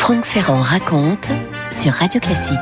Franck Ferrand raconte sur Radio Classique.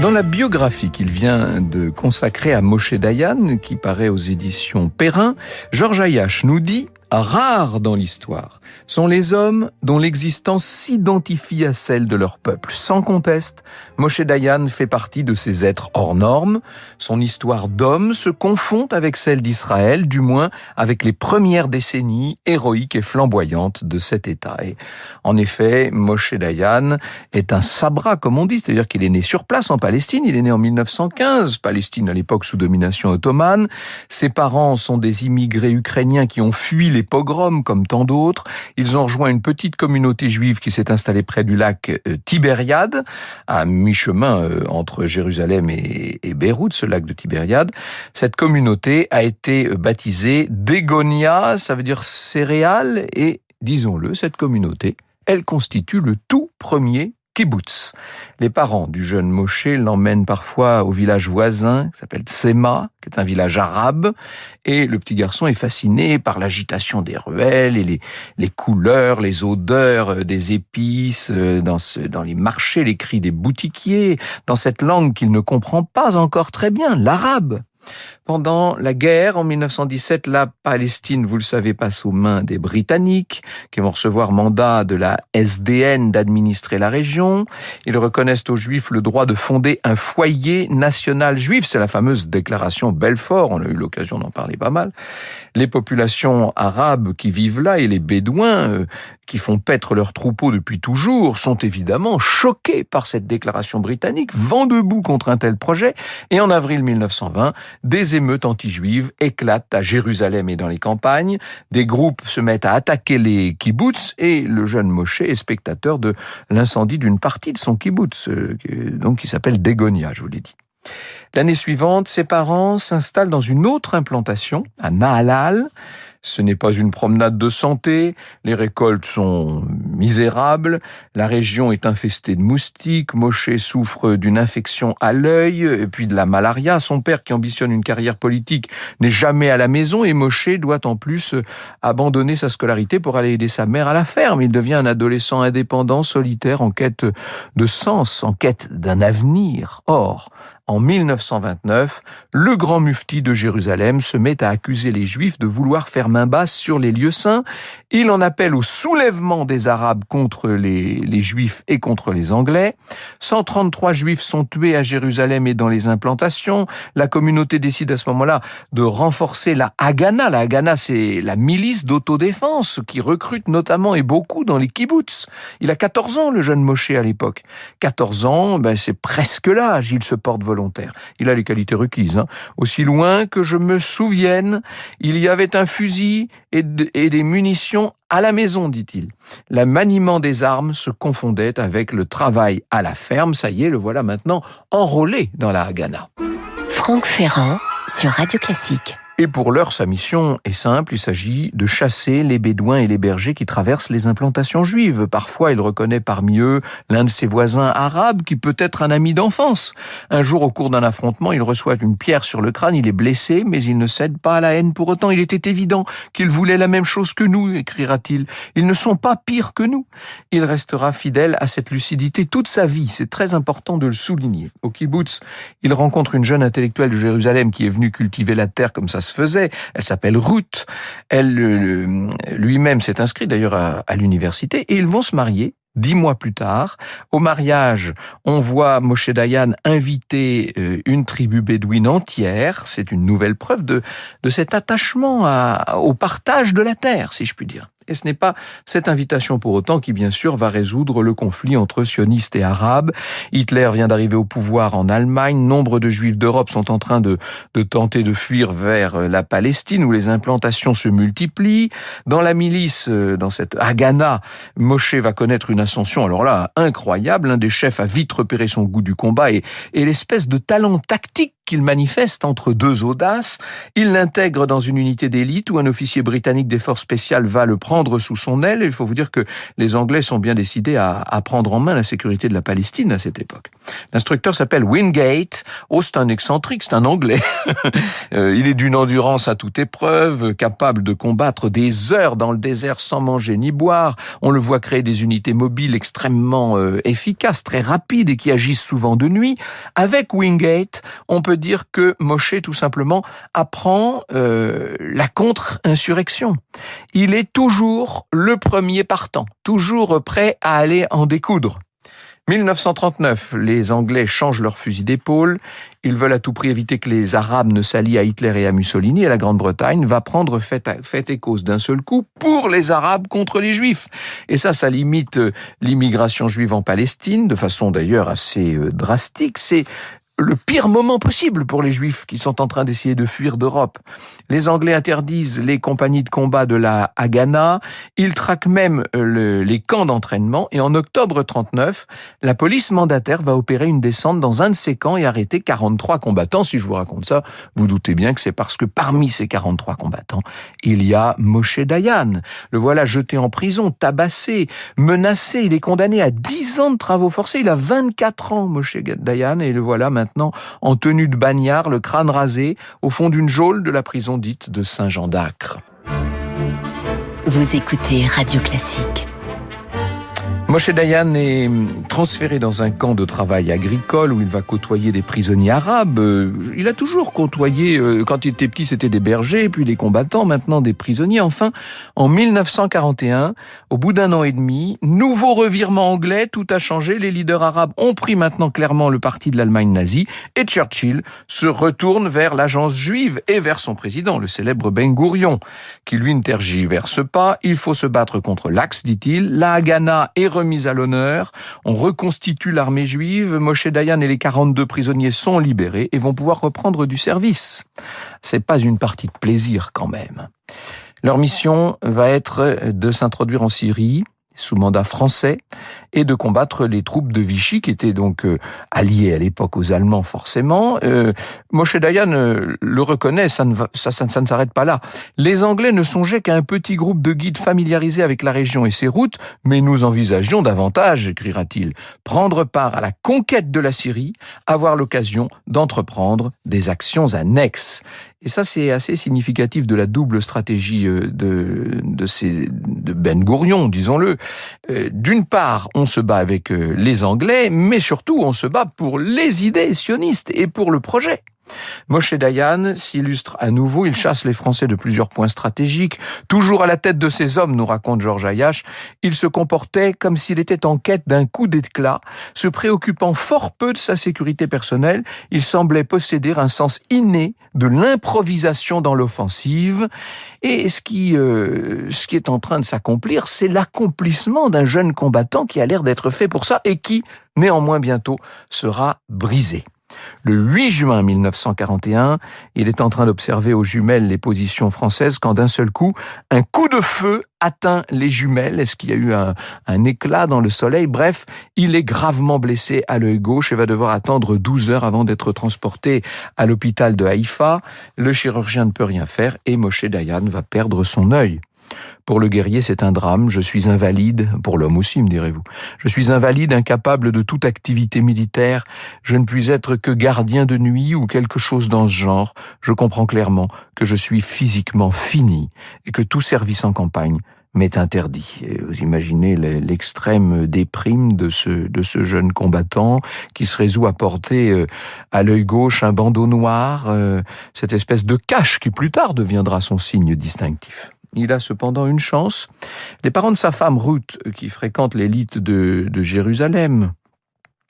Dans la biographie qu'il vient de consacrer à Moshe Dayan, qui paraît aux éditions Perrin, Georges Ayache nous dit « Rares dans l'histoire sont les hommes dont l'existence s'identifie à celle de leur peuple. Sans conteste, Moshe Dayan fait partie de ces êtres hors normes. Son histoire d'homme se confond avec celle d'Israël, du moins avec les premières décennies héroïques et flamboyantes de cet État. Et en effet, Moshe Dayan est un sabra, comme on dit, c'est-à-dire qu'il est né sur place en Palestine. Il est né en 1915, Palestine à l'époque sous domination ottomane. Ses parents sont des immigrés ukrainiens qui ont fui les pogroms comme tant d'autres. Ils ont rejoint une petite communauté juive qui s'est installée près du lac Tibériade, à mi-chemin entre Jérusalem et Beyrouth, ce lac de Tibériade. Cette communauté a été baptisée Dégonia, ça veut dire céréales, et disons-le, cette communauté, elle constitue le tout premier kibbutz. Les parents du jeune Moshe l'emmènent parfois au village voisin, qui s'appelle Tsema, qui est un village arabe, et le petit garçon est fasciné par l'agitation des ruelles et les couleurs, les odeurs des épices, dans les marchés, les cris des boutiquiers, dans cette langue qu'il ne comprend pas encore très bien, l'arabe. Pendant la guerre, en 1917, la Palestine, vous le savez, passe aux mains des Britanniques, qui vont recevoir mandat de la SDN d'administrer la région. Ils reconnaissent aux Juifs le droit de fonder un foyer national juif. C'est la fameuse déclaration Belfort, on a eu l'occasion d'en parler pas mal. Les populations arabes qui vivent là et les Bédouins, qui font paître leurs troupeaux depuis toujours, sont évidemment choqués par cette déclaration britannique, vent debout contre un tel projet. Et en avril 1920, des émeutes anti-juives éclatent à Jérusalem et dans les campagnes. Des groupes se mettent à attaquer les kibbutz et le jeune Moshe est spectateur de l'incendie d'une partie de son kibbutz, donc qui s'appelle Dégonia, je vous l'ai dit. L'année suivante, ses parents s'installent dans une autre implantation, à Nahalal. Ce n'est pas une promenade de santé, les récoltes sont misérables, la région est infestée de moustiques, Moshe souffre d'une infection à l'œil, et puis de la malaria. Son père, qui ambitionne une carrière politique, n'est jamais à la maison, et Moshe doit en plus abandonner sa scolarité pour aller aider sa mère à la ferme. Il devient un adolescent indépendant, solitaire, en quête de sens, en quête d'un avenir. Or, en 1929, le grand mufti de Jérusalem se met à accuser les Juifs de vouloir faire main basse sur les lieux saints. Il en appelle au soulèvement des Arabes contre les Juifs et contre les Anglais. 133 Juifs sont tués à Jérusalem et dans les implantations. La communauté décide à ce moment-là de renforcer la Haganah. La Haganah, c'est la milice d'autodéfense qui recrute notamment et beaucoup dans les kibbutz. Il a 14 ans, le jeune Moshe, à l'époque. 14 ans, c'est presque l'âge, il se porte volontaire. Il a les qualités requises. Aussi loin que je me souvienne, il y avait un fusil et des munitions à la maison, dit-il. Le maniement des armes se confondait avec le travail à la ferme. Ça y est, le voilà maintenant enrôlé dans la Haganah. Franck Ferrand sur Radio Classique. Et pour l'heure, sa mission est simple, il s'agit de chasser les Bédouins et les bergers qui traversent les implantations juives. Parfois, il reconnaît parmi eux l'un de ses voisins arabes qui peut être un ami d'enfance. Un jour, au cours d'un affrontement, il reçoit une pierre sur le crâne, il est blessé, mais il ne cède pas à la haine pour autant. Il était évident qu'il voulait la même chose que nous, écrira-t-il. Ils ne sont pas pires que nous. Il restera fidèle à cette lucidité toute sa vie. C'est très important de le souligner. Au kibbutz, il rencontre une jeune intellectuelle de Jérusalem qui est venue cultiver la terre comme ça se faisait. Elle s'appelle Ruth. Lui-même s'est inscrit d'ailleurs à l'université et ils vont se marier 10 mois plus tard. Au mariage, on voit Moshe Dayan inviter une tribu bédouine entière. C'est une nouvelle preuve de cet attachement au partage de la terre, si je puis dire. Et ce n'est pas cette invitation pour autant qui, bien sûr, va résoudre le conflit entre sionistes et arabes. Hitler vient d'arriver au pouvoir en Allemagne. Nombre de Juifs d'Europe sont en train de tenter de fuir vers la Palestine, où les implantations se multiplient. Dans la milice, dans cette Haganah, Moshe va connaître une ascension, alors là, incroyable. L'un des chefs a vite repéré son goût du combat et l'espèce de talent tactique qu'il manifeste entre deux audaces. Il l'intègre dans une unité d'élite où un officier britannique des forces spéciales va le prendre sous son aile. Il faut vous dire que les Anglais sont bien décidés à prendre en main la sécurité de la Palestine à cette époque. L'instructeur s'appelle Wingate. Oh, c'est un excentrique, c'est un Anglais. Il est d'une endurance à toute épreuve, capable de combattre des heures dans le désert sans manger ni boire. On le voit créer des unités mobiles extrêmement efficaces, très rapides et qui agissent souvent de nuit. Avec Wingate, on peut dire que Moshe, tout simplement, apprend la contre-insurrection. Il est toujours le premier partant, toujours prêt à aller en découdre. 1939, les Anglais changent leur fusil d'épaule. Ils veulent à tout prix éviter que les Arabes ne s'allient à Hitler et à Mussolini, et la Grande-Bretagne va prendre fait et cause d'un seul coup pour les Arabes contre les Juifs. Et ça limite l'immigration juive en Palestine, de façon d'ailleurs assez drastique. C'est le pire moment possible pour les Juifs qui sont en train d'essayer de fuir d'Europe. Les Anglais interdisent les compagnies de combat de la Haganah, ils traquent même les camps d'entraînement, et en octobre 39, la police mandataire va opérer une descente dans un de ces camps et arrêter 43 combattants. Si je vous raconte ça, vous doutez bien que c'est parce que parmi ces 43 combattants, il y a Moshe Dayan. Le voilà jeté en prison, tabassé, menacé, il est condamné à 10 ans de travaux forcés, il a 24 ans, Moshe Dayan, et le voilà maintenant en tenue de bagnard, le crâne rasé, au fond d'une geôle de la prison dite de Saint-Jean d'Acre. Vous écoutez Radio Classique. Moshe Dayan est transféré dans un camp de travail agricole où il va côtoyer des prisonniers arabes. Il a toujours côtoyé, quand il était petit, c'était des bergers, puis des combattants, maintenant des prisonniers. Enfin, en 1941, au bout d'un an et demi, nouveau revirement anglais, tout a changé. Les leaders arabes ont pris maintenant clairement le parti de l'Allemagne nazie et Churchill se retourne vers l'agence juive et vers son président, le célèbre Ben Gourion, qui lui ne tergiverse pas. Il faut se battre contre l'Axe, dit-il. La Haganah est remise à l'honneur, on reconstitue l'armée juive, Moshe Dayan et les 42 prisonniers sont libérés et vont pouvoir reprendre du service. C'est pas une partie de plaisir quand même. Leur mission va être de s'introduire en Syrie, sous mandat français, et de combattre les troupes de Vichy, qui étaient donc alliées à l'époque aux Allemands forcément. Moshe Dayan le reconnaît, ça ne s'arrête pas là. Les Anglais ne songeaient qu'à un petit groupe de guides familiarisés avec la région et ses routes, mais nous envisagions davantage, écrira-t-il, prendre part à la conquête de la Syrie, avoir l'occasion d'entreprendre des actions annexes. Et ça, c'est assez significatif de la double stratégie de Ben Gourion, disons-le. D'une part, on se bat avec les Anglais, mais surtout, on se bat pour les idées sionistes et pour le projet. Moshe Dayan s'illustre à nouveau, il chasse les Français de plusieurs points stratégiques. Toujours à la tête de ses hommes, nous raconte Georges Ayache, il se comportait comme s'il était en quête d'un coup d'éclat, se préoccupant fort peu de sa sécurité personnelle. Il semblait posséder un sens inné de l'improvisation dans l'offensive. Et ce qui est en train de s'accomplir, c'est l'accomplissement d'un jeune combattant qui a l'air d'être fait pour ça et qui, néanmoins bientôt, sera brisé. Le 8 juin 1941, il est en train d'observer aux jumelles les positions françaises quand d'un seul coup, un coup de feu atteint les jumelles. Est-ce qu'il y a eu un éclat dans le soleil? Bref, il est gravement blessé à l'œil gauche et va devoir attendre 12 heures avant d'être transporté à l'hôpital de Haïfa. Le chirurgien ne peut rien faire et Moshe Dayan va perdre son œil. Pour le guerrier, c'est un drame. Je suis invalide. Pour l'homme aussi, me direz-vous. Je suis invalide, incapable de toute activité militaire. Je ne puis être que gardien de nuit ou quelque chose dans ce genre. Je comprends clairement que je suis physiquement fini et que tout service en campagne m'est interdit. Et vous imaginez l'extrême déprime de ce jeune combattant qui se résout à porter à l'œil gauche un bandeau noir, cette espèce de cache qui plus tard deviendra son signe distinctif. Il a cependant une chance. Les parents de sa femme, Ruth, qui fréquente l'élite de Jérusalem,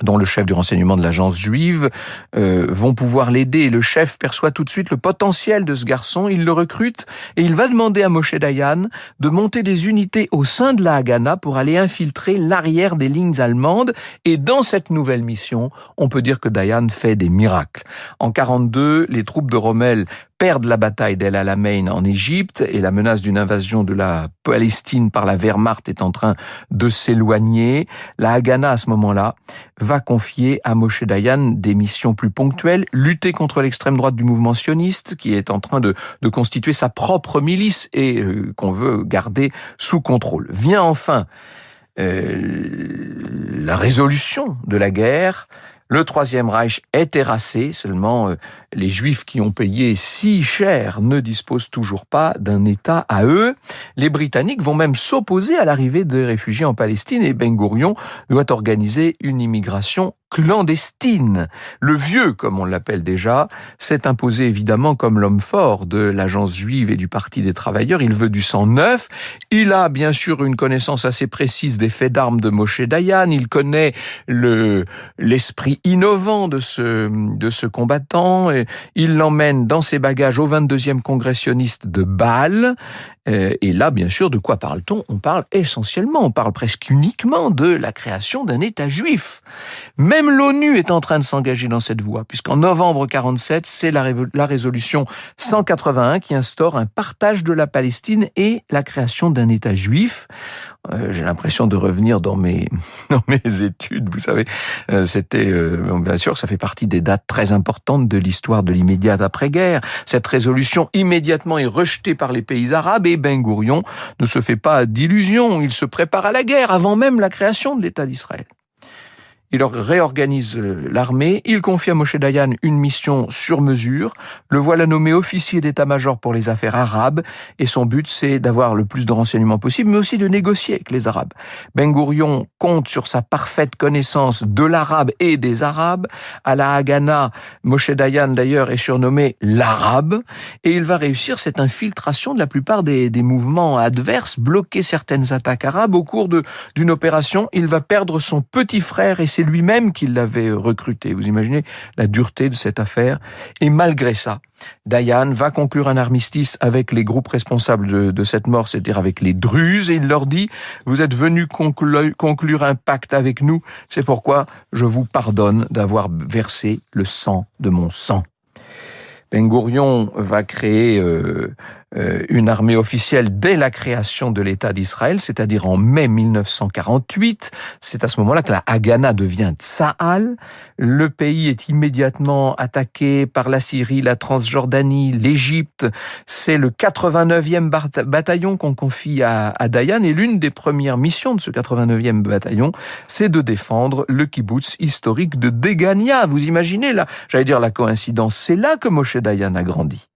dont le chef du renseignement de l'agence juive, vont pouvoir l'aider. Le chef perçoit tout de suite le potentiel de ce garçon, il le recrute et il va demander à Moshe Dayan de monter des unités au sein de la Haganah pour aller infiltrer l'arrière des lignes allemandes. Et dans cette nouvelle mission, on peut dire que Dayan fait des miracles. En 42, les troupes de Rommel perdent la bataille d'El Alamein en Égypte et la menace d'une invasion de la Palestine par la Wehrmacht est en train de s'éloigner. La Haganah, à ce moment-là, va confier à Moshe Dayan des missions plus ponctuelles, lutter contre l'extrême droite du mouvement sioniste qui est en train de constituer sa propre milice et qu'on veut garder sous contrôle. Vient enfin la résolution de la guerre. Le Troisième Reich est terrassé, seulement les Juifs qui ont payé si cher ne disposent toujours pas d'un État à eux. Les Britanniques vont même s'opposer à l'arrivée des réfugiés en Palestine et Ben Gourion doit organiser une immigration clandestine. Le vieux, comme on l'appelle déjà, s'est imposé évidemment comme l'homme fort de l'agence juive et du Parti des travailleurs. Il veut du sang neuf. Il a bien sûr une connaissance assez précise des faits d'armes de Moshe Dayan. Il connaît l'esprit innovant de ce combattant. Et il l'emmène dans ses bagages au 22e congrès sioniste de Bâle. Et là, bien sûr, de quoi parle-t-on ? On parle presque uniquement de la création d'un État juif. Même l'ONU est en train de s'engager dans cette voie, puisqu'en novembre 47, c'est la résolution 181 qui instaure un partage de la Palestine et la création d'un État juif. J'ai l'impression de revenir dans mes études, vous savez. Bien sûr, ça fait partie des dates très importantes de l'histoire de l'immédiate après-guerre. Cette résolution immédiatement est rejetée par les pays arabes et Ben Gourion ne se fait pas d'illusions. Il se prépare à la guerre avant même la création de l'État d'Israël. Il réorganise l'armée, il confie à Moshe Dayan une mission sur mesure, le voilà nommé officier d'état-major pour les affaires arabes, et son but c'est d'avoir le plus de renseignements possible, mais aussi de négocier avec les Arabes. Ben Gourion compte sur sa parfaite connaissance de l'arabe et des Arabes. À la Haganah, Moshe Dayan d'ailleurs est surnommé l'Arabe, et il va réussir cette infiltration de la plupart des mouvements adverses, bloquer certaines attaques arabes. Au cours d'une opération, il va perdre son petit frère et c'est lui-même qui l'avait recruté. Vous imaginez la dureté de cette affaire. Et malgré ça, Dayan va conclure un armistice avec les groupes responsables de cette mort, c'est-à-dire avec les Druzes, et il leur dit « Vous êtes venus conclure un pacte avec nous, c'est pourquoi je vous pardonne d'avoir versé le sang de mon sang. » Ben Gourion va créer une armée officielle dès la création de l'État d'Israël, c'est-à-dire en mai 1948. C'est à ce moment-là que la Haganah devient Tsahal. Le pays est immédiatement attaqué par la Syrie, la Transjordanie, l'Égypte. C'est le 89e bataillon qu'on confie à Dayan et l'une des premières missions de ce 89e bataillon, c'est de défendre le kibboutz historique de Degania. Vous imaginez là, j'allais dire la coïncidence, c'est là que Moshe Dayan a grandi.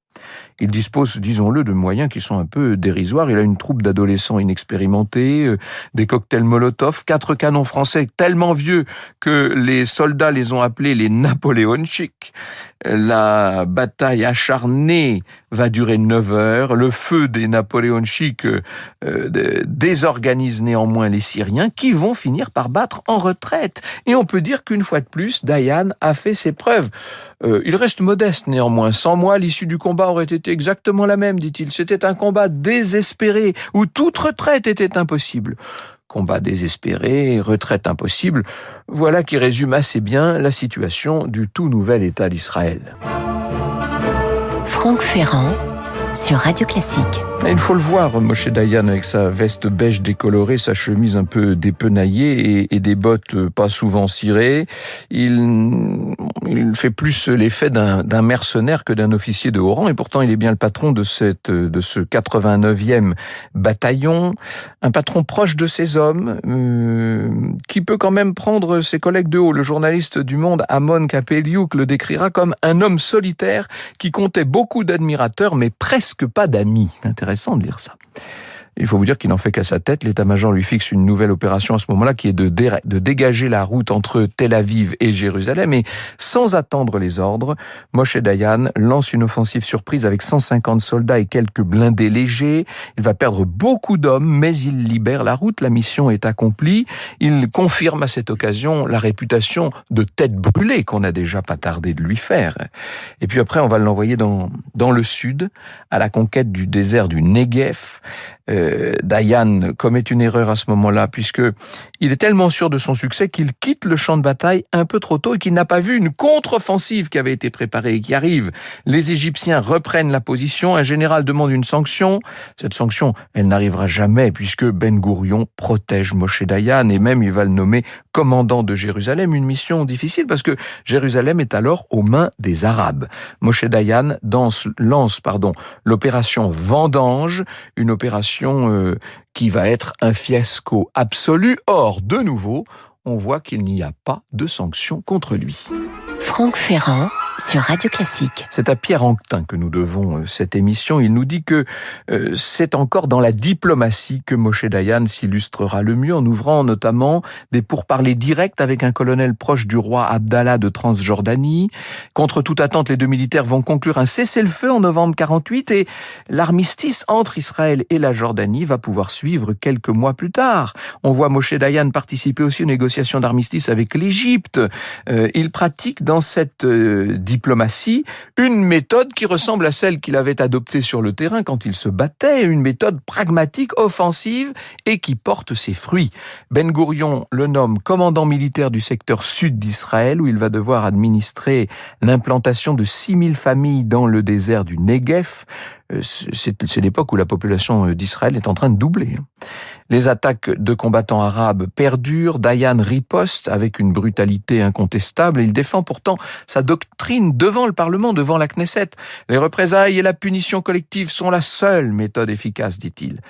Il dispose, disons-le, de moyens qui sont un peu dérisoires. Il a une troupe d'adolescents inexpérimentés, des cocktails Molotov, 4 canons français tellement vieux que les soldats les ont appelés les napoléonchiks. La bataille acharnée va durer 9 heures. Le feu des napoléonchiks désorganise néanmoins les Syriens qui vont finir par battre en retraite. Et on peut dire qu'une fois de plus, Dayan a fait ses preuves. Il reste modeste néanmoins. Sans moi, l'issue du combat aurait été exactement la même, dit-il. C'était un combat désespéré, où toute retraite était impossible. Combat désespéré, retraite impossible, voilà qui résume assez bien la situation du tout nouvel État d'Israël. Franck Ferrand sur Radio Classique. Il faut le voir, Moshe Dayan, avec sa veste beige décolorée, sa chemise un peu dépenaillée et des bottes pas souvent cirées. Il fait plus l'effet d'un mercenaire que d'un officier de haut rang, et pourtant il est bien le patron de ce 89e bataillon, un patron proche de ses hommes, qui peut quand même prendre ses collègues de haut. Le journaliste du Monde, Amon Kapeliuk, le décrira comme un homme solitaire qui comptait beaucoup d'admirateurs, mais presque pas d'amis. Intéressant de dire ça. Il faut vous dire qu'il n'en fait qu'à sa tête. L'état-major lui fixe une nouvelle opération à ce moment-là qui est de dégager la route entre Tel Aviv et Jérusalem. Et sans attendre les ordres, Moshe Dayan lance une offensive surprise avec 150 soldats et quelques blindés légers. Il va perdre beaucoup d'hommes, mais il libère la route. La mission est accomplie. Il confirme à cette occasion la réputation de tête brûlée qu'on n'a déjà pas tardé de lui faire. Et puis après, on va l'envoyer dans le sud, à la conquête du désert du Negev. Dayan commet une erreur à ce moment-là, puisque il est tellement sûr de son succès qu'il quitte le champ de bataille un peu trop tôt et qu'il n'a pas vu une contre-offensive qui avait été préparée et qui arrive. Les Égyptiens reprennent la position, un général demande une sanction. Cette sanction, elle n'arrivera jamais puisque Ben Gourion protège Moshe Dayan et même il va le nommer commandant de Jérusalem, une mission difficile parce que Jérusalem est alors aux mains des Arabes. Moshe Dayan lance l'opération Vendange, une opération qui va être un fiasco absolu. Or, de nouveau, on voit qu'il n'y a pas de sanctions contre lui. Franck Ferrand sur Radio Classique. C'est à Pierre Anquetin que nous devons cette émission. Il nous dit que c'est encore dans la diplomatie que Moshe Dayan s'illustrera le mieux, en ouvrant notamment des pourparlers directs avec un colonel proche du roi Abdallah de Transjordanie. Contre toute attente, les deux militaires vont conclure un cessez-le-feu en novembre 48 et l'armistice entre Israël et la Jordanie va pouvoir suivre quelques mois plus tard. On voit Moshe Dayan participer aussi aux négociations d'armistice avec l'Égypte. Il pratique dans cette diplomatie une méthode qui ressemble à celle qu'il avait adoptée sur le terrain quand il se battait, une méthode pragmatique, offensive et qui porte ses fruits. Ben Gourion le nomme commandant militaire du secteur sud d'Israël où il va devoir administrer l'implantation de 6000 familles dans le désert du Negev. C'est l'époque où la population d'Israël est en train de doubler. Les attaques de combattants arabes perdurent, Dayan riposte avec une brutalité incontestable et il défend pourtant sa doctrine devant le Parlement, devant la Knesset. Les représailles et la punition collective sont la seule méthode efficace, dit-il.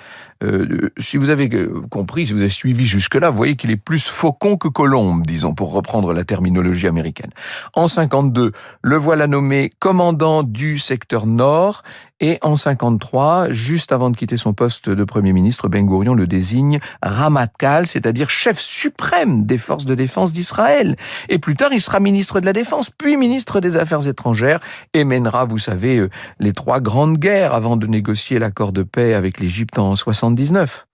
Si vous avez compris, si vous avez suivi jusque-là, vous voyez qu'il est plus faucon que colombe, disons, pour reprendre la terminologie américaine. En 52, le voilà nommé commandant du secteur nord et en 53, juste avant de quitter son poste de Premier ministre, Ben Gourion le désigne Ramatkal, c'est-à-dire chef suprême des forces de défense d'Israël. Et plus tard, il sera ministre de la Défense, puis ministre des Affaires étrangères et mènera, vous savez, les 3 grandes guerres avant de négocier l'accord de paix avec l'Égypte en 79.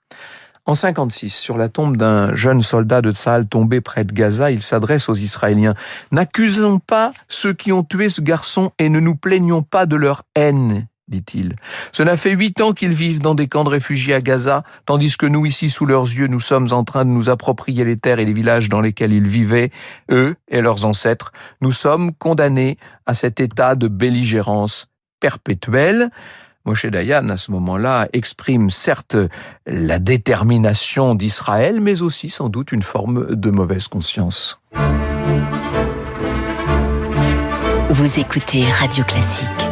En 56, sur la tombe d'un jeune soldat de Tsahal tombé près de Gaza, il s'adresse aux Israéliens. « N'accusons pas ceux qui ont tué ce garçon et ne nous plaignons pas de leur haine. » dit-il. Cela fait 8 ans qu'ils vivent dans des camps de réfugiés à Gaza, tandis que nous, ici, sous leurs yeux, nous sommes en train de nous approprier les terres et les villages dans lesquels ils vivaient, eux et leurs ancêtres. Nous sommes condamnés à cet état de belligérance perpétuelle. Moshe Dayan, à ce moment-là, exprime certes la détermination d'Israël, mais aussi sans doute une forme de mauvaise conscience. Vous écoutez Radio Classique.